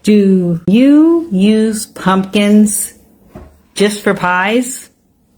Do you use pumpkins just for pies?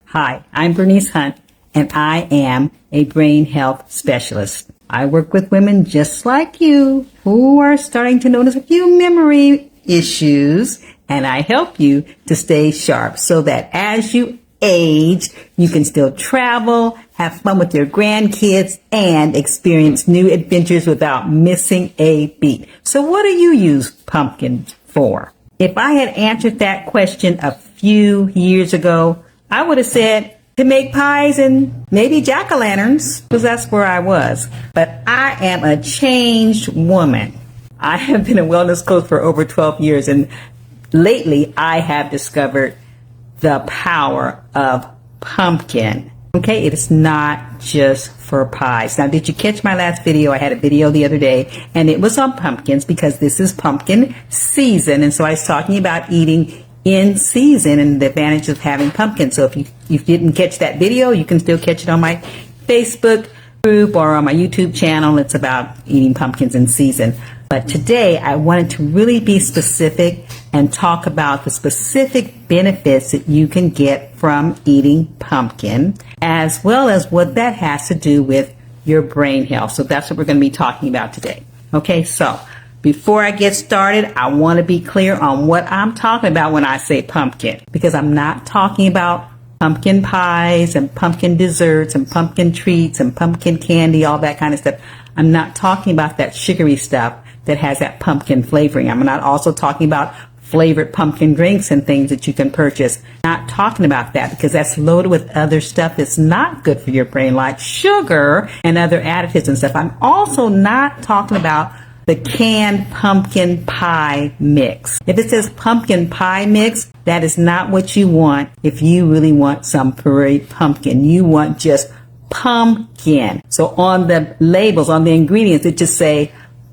Hi, I'm Bernice Hunt, and I am a brain health specialist. I work with women just like you who are starting to notice a few memory issues, and I help you to stay sharp so that as you age, you can still travel, have fun with your grandkids, and experience new adventures without missing a beat. So what do you use pumpkins for? If I had answered that question a few years ago, I would have said to make pies and maybe jack-o'-lanterns, because that's where I was. But I am a changed woman. I have been a wellness coach for over 12 years, and lately I have discovered the power of pumpkin. Okay, it is not just for pies. Now, did you catch my last video? I had a video the other day, and it was on pumpkins because this is pumpkin season. And so I was talking about eating in season and the advantage of having pumpkin. So if you didn't catch that video, you can still catch it on my Facebook group or on my YouTube channel. It's about eating pumpkins in season. But today I wanted to really be specific and talk about the specific benefits that you can get from eating pumpkin, as well as what that has to do with your brain health. So that's what we're going to be talking about today. Okay, so before I get started, I want to be clear on what I'm talking about when I say pumpkin, because I'm not talking about pumpkin pies and pumpkin desserts and pumpkin treats and pumpkin candy, all that kind of stuff. I'm not talking about that sugary stuff that has that pumpkin flavoring. I'm not also talking about flavored pumpkin drinks and things that you can purchase. Not talking about that because that's loaded with other stuff that's not good for your brain, like sugar and other additives and stuff. I'm also not talking about the canned pumpkin pie mix. If it says pumpkin pie mix, that is not what you want if you really want some pureed pumpkin. You want just pumpkin. So on the labels, on the ingredients, it just say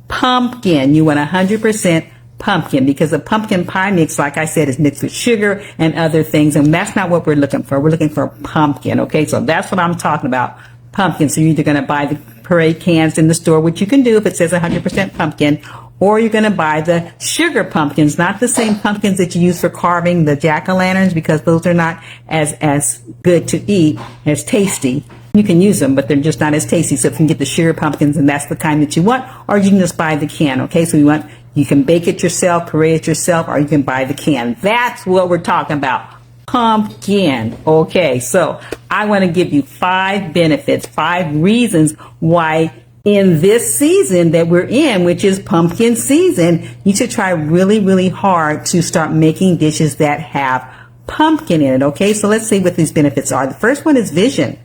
pumpkin. You want 100% pumpkin, because the pumpkin pie mix, like I said, is mixed with sugar and other things, and that's not what we're looking for. We're looking for pumpkin, okay? So that's what I'm talking about, pumpkin. So you're either going to buy the puree cans in the store, which you can do if it says 100% pumpkin, or you're going to buy the sugar pumpkins, not the same pumpkins that you use for carving the jack-o'-lanterns, because those are not as good to eat, as tasty. You can use them, but they're just not as tasty. So if you can get the sugar pumpkins, and that's the kind that you want, or you can just buy the can, okay? So you can bake it yourself, puree it yourself, or you can buy the can. That's what we're talking about, pumpkin. Okay, so I want to give you 5 benefits, 5 reasons why in this season that we're in, which is pumpkin season, you should try really, really hard to start making dishes that have pumpkin in it, okay? So let's see what these benefits are. The first one is vision.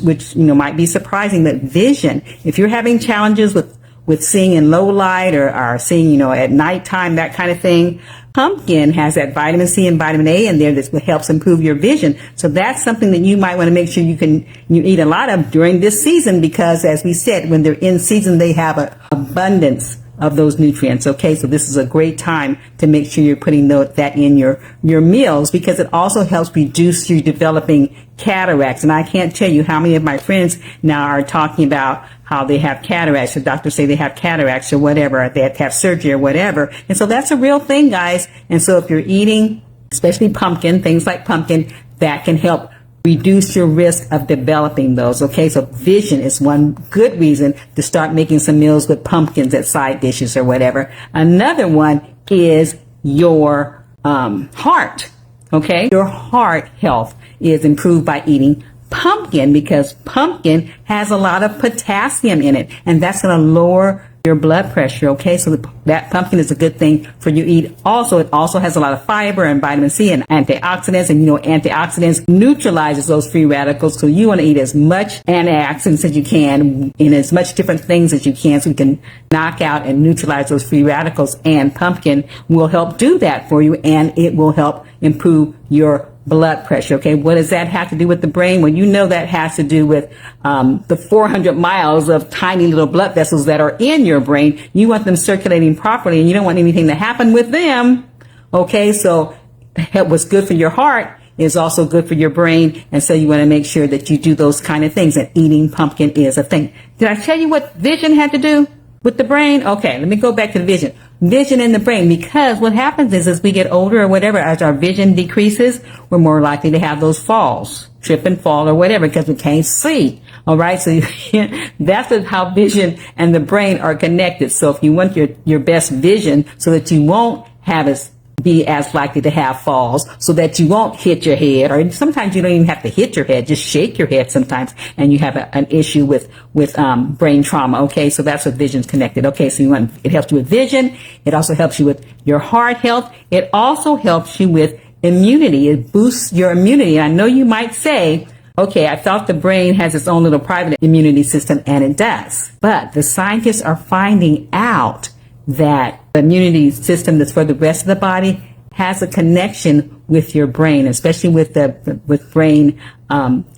Which might be surprising, but vision. If you're having challenges with seeing in low light or seeing, at nighttime, that kind of thing, pumpkin has that vitamin C and vitamin A in there that helps improve your vision. So that's something that you might want to make sure you eat a lot of during this season, because as we said, when they're in season, they have an abundance of those nutrients. Okay, so this is a great time to make sure you're putting that in your meals, because it also helps reduce you developing cataracts. And I can't tell you how many of my friends now are talking about how they have cataracts. The doctors say they have cataracts or whatever, they have to have surgery or whatever. And so that's a real thing, guys. And so if you're eating, especially pumpkin, things like pumpkin, that can help reduce your risk of developing those. Okay, so vision is one good reason to start making some meals with pumpkins as side dishes or whatever. Another one is your heart. Okay, your heart health is improved by eating pumpkin, because pumpkin has a lot of potassium in it, and that's going to lower your blood pressure. Okay, so that pumpkin is a good thing for you to eat. Also, it also has a lot of fiber and vitamin C and antioxidants, and antioxidants neutralizes those free radicals. So you want to eat as much antioxidants as you can in as much different things as you can, so you can knock out and neutralize those free radicals. And pumpkin will help do that for you, and it will help improve your blood pressure. Okay, what does that have to do with the brain? Well, that has to do with the 400 miles of tiny little blood vessels that are in your brain. You want them circulating properly, and you don't want anything to happen with them. Okay, so what's good for your heart is also good for your brain, and so you want to make sure that you do those kind of things, and eating pumpkin is a thing. Did I tell you what vision had to do with the brain? Okay, let me go back to the vision. vision in the brain, because what happens is as we get older or whatever, as our vision decreases, we're more likely to have those falls, trip and fall or whatever, because we can't see. All right. So that's how vision and the brain are connected. So if you want your best vision so that you won't be as likely to have falls, so that you won't hit your head, or sometimes you don't even have to hit your head, just shake your head sometimes, and you have an issue with brain trauma. Okay, so that's what vision's connected. Okay, so it helps you with vision. It also helps you with your heart health. It also helps you with immunity. It boosts your immunity. I know you might say, okay, I thought the brain has its own little private immunity system, and it does. But the scientists are finding out that the immunity system that's for the rest of the body has a connection with your brain, especially with brain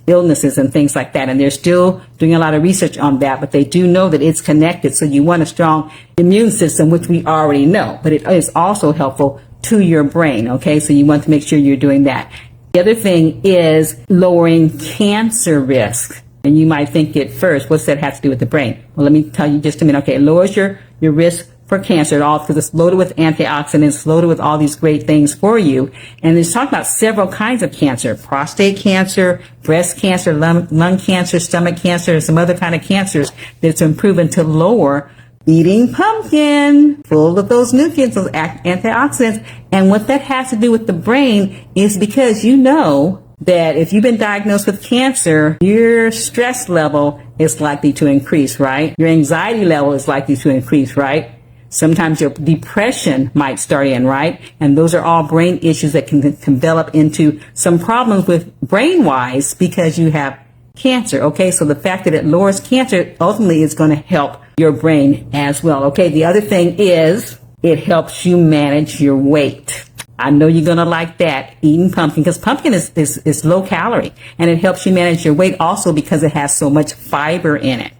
illnesses and things like that. And they're still doing a lot of research on that, but they do know that it's connected. So you want a strong immune system, which we already know, but it is also helpful to your brain. Okay, so you want to make sure you're doing that. The other thing is lowering cancer risk. And you might think at first, what's that have to do with the brain? Well, let me tell you just a minute. Okay, it lowers your risk for cancer at all, because it's loaded with antioxidants, loaded with all these great things for you. And it's talking about several kinds of cancer: prostate cancer, breast cancer, lung cancer, stomach cancer, and some other kind of cancers that's been proven to lower eating pumpkin, full of those nutrients, those antioxidants. And what that has to do with the brain is because you know that if you've been diagnosed with cancer, your stress level is likely to increase, right? Your anxiety level is likely to increase, right? Sometimes your depression might start in, right? And those are all brain issues that can develop into some problems with brain-wise because you have cancer. Okay, so the fact that it lowers cancer ultimately is going to help your brain as well. Okay, the other thing is it helps you manage your weight. I know you're going to like that, eating pumpkin, because pumpkin is low calorie, and it helps you manage your weight also because it has so much fiber in it.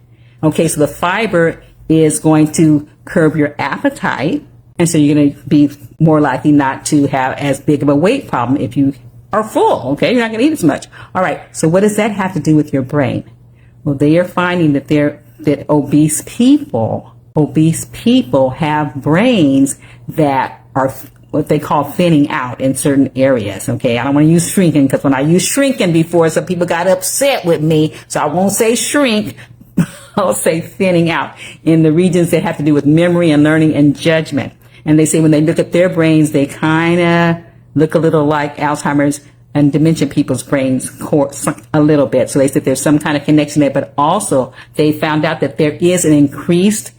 Okay, so the fiber is going to curb your appetite, and so you're going to be more likely not to have as big of a weight problem if you are full. Okay, you're not going to eat as much. All right, so what does that have to do with your brain? Well, they are finding that obese people have brains that are what they call thinning out in certain areas. Okay, I don't want to use shrinking, because when I used shrinking before, some people got upset with me, so I won't say shrink. I'll say thinning out in the regions that have to do with memory and learning and judgment. And they say when they look at their brains, they kind of look a little like Alzheimer's and dementia people's brains a little bit. So they said there's some kind of connection there, but also they found out that there is an increased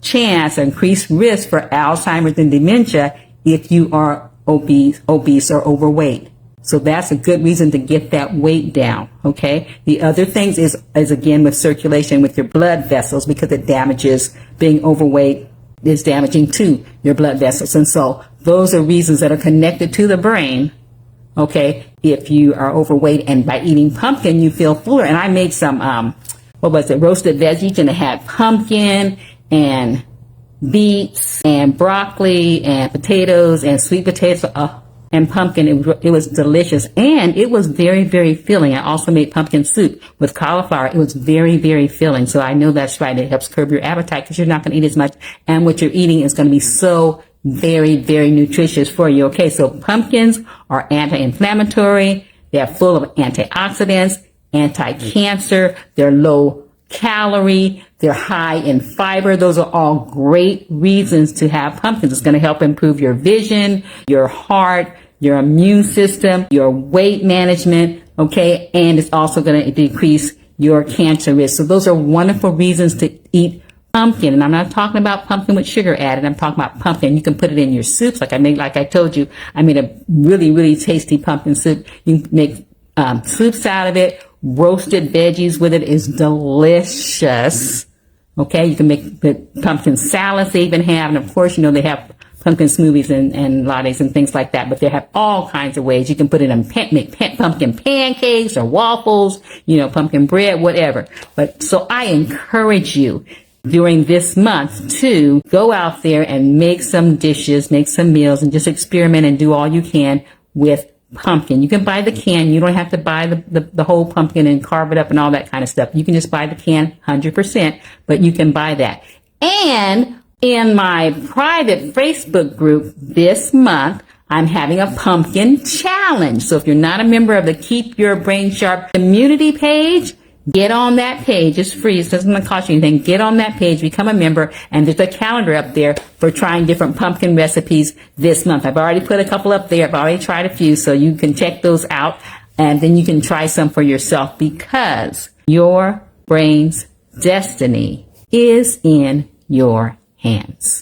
chance, increased risk for Alzheimer's and dementia if you are obese or overweight. So that's a good reason to get that weight down. Okay. The other things is again with circulation, with your blood vessels, because it damages, being overweight is damaging to your blood vessels. And so those are reasons that are connected to the brain. Okay. If you are overweight, and by eating pumpkin, you feel fuller. And I made some, roasted veggies, and it had pumpkin and beets and broccoli and potatoes and sweet potatoes. And pumpkin, it was delicious, and it was very, very filling. I also made pumpkin soup with cauliflower. It was very, very filling. So I know that's right. It helps curb your appetite because you're not going to eat as much, and what you're eating is going to be so very, very nutritious for you. Okay, so pumpkins are anti-inflammatory. They're full of antioxidants, anti-cancer. They're low calorie. They're high in fiber. Those are all great reasons to have pumpkins. It's going to help improve your vision, your heart, your immune system, your weight management. Okay. And it's also going to decrease your cancer risk. So those are wonderful reasons to eat pumpkin. And I'm not talking about pumpkin with sugar added. I'm talking about pumpkin. You can put it in your soups. Like I told you, I made a really, really tasty pumpkin soup. You can make soups out of it. Roasted veggies with it is delicious. Okay, you can make the pumpkin salads they even have, and of course, you know, they have pumpkin smoothies and lattes and things like that, but they have all kinds of ways. You can put it in make pumpkin pancakes or waffles, you know, pumpkin bread, whatever. But so I encourage you during this month to go out there and make some dishes, make some meals, and just experiment and do all you can with pumpkin. You can buy the can. You don't have to buy the whole pumpkin and carve it up and all that kind of stuff. You can just buy the can 100%, but you can buy that. And In my private Facebook group this month, I'm having a pumpkin challenge. So if you're not a member of the Keep Your Brain Sharp community page, get on that page. It's free. It doesn't cost you anything. Get on that page, become a member, and there's a calendar up there for trying different pumpkin recipes this month. I've already put a couple up there. I've already tried a few, so you can check those out, and then you can try some for yourself, because your brain's destiny is in your hands.